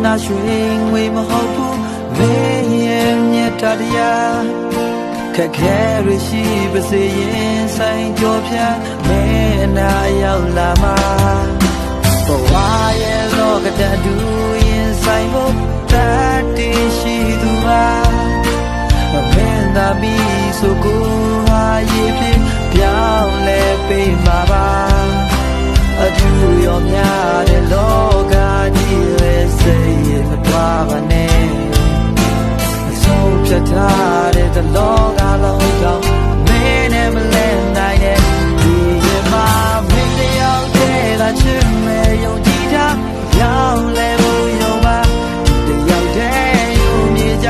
နာရွှေငွေမဟုတ်ဘူးမင်းရဲ့မြတ်တရားခက်ခဲရရှိပါစေရင်ဆိုင်ကြောဖြတ်မင်းအနာရောက်လာမှာဘဝရဲ့လောကတတူရင်ဆိုင်ဖို့တတ်တည်ရှိသူပါမင်းသာပြီးဆိုကိုဟာရေးဖြစ်ပြောင်းလဲပေးမှာပါအထူးရောများတဲ့လောကကြီးရဲ့စိတ်ရမတွားပါနဲ့အဆုံးဖြတ်ထားတဲ့လောကလုံးတော့မင်းနဲ့မလဲနိုင်တဲ့ဒီရမှာမင်းတယောက်တည်းသာချစ်မဲ့ယုံကြည်တာပြောင်းလဲဖို့ရောပါတယောက်တည်းယုံကြည်ကြ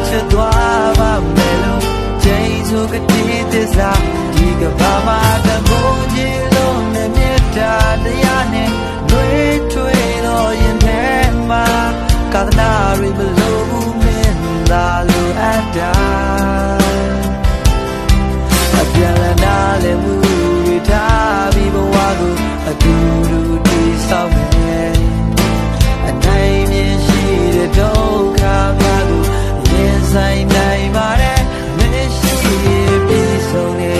ချစ်သွားပါမယ်လို့ချိန်ဆိုကတိသစ္စာဒီကဘာမှတမိုးကြီးလုံးနဲ့မြတ်တာတရားနဲ့လွေထွေးတော့ရင်ထဲမှာကာသနာတွေမလို့ဘူးမင်းသာလိုအပ်တာအပြန်လာနာလည်းမှုတွေထားပြီးဘဝကိုအတူတူတည်ဆောက်မယ်အနိုင်မြင်ရှိတဲ့ဒုက္ခများကိုရင်ဆိုင်နိုင်ပါတယ်မရှိပြီးဆုံးနေ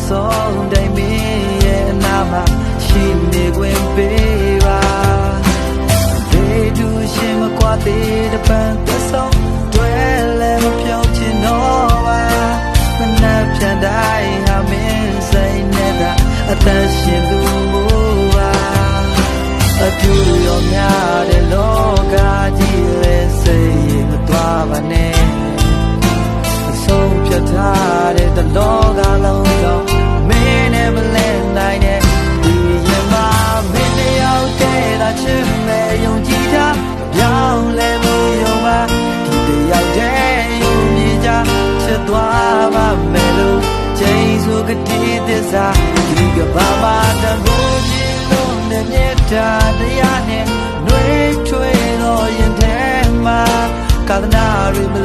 ဆုံးတိုင်းမင်းရဲ့အနာမှာရှိနေခွင့်ပေးပါဒေတူရှင်မကွာသေးတဲ့ပန်းသက်ဆုံးတွဲလည်းမပြောင်းချင်တော့ပါမနှက်ဖြန်တိုင်းဟာမင်းစိတ်နဲ့သာအသက်ရှင်သူမို့ပါအထူးရောများတဲ့လောကကြီးရဲ့စိတ်မသွားပါနဲ့အဆုံးဖြတ်ထားတဲ့လောကလုံးတော့မင်းနဲ့မလဲနိုင်တဲ့ဒီရမှာမင်းတယောက်တည်းသာချစ်မဲ့ယုံကြည်တာပြောင်းလဲလို့ရောပါဒီတယောက်တည်းယုံကြည်ကြချစ်သွားပါမယ်လို့ချိန်ဆိုကတိသစ္စာဒီကဘာမှတမိုးကြီးလုံးနဲ့မြတ်တာတရားနဲ့နှွေးထွေးတော့ရင်ထဲမှာကာသနာတွေမ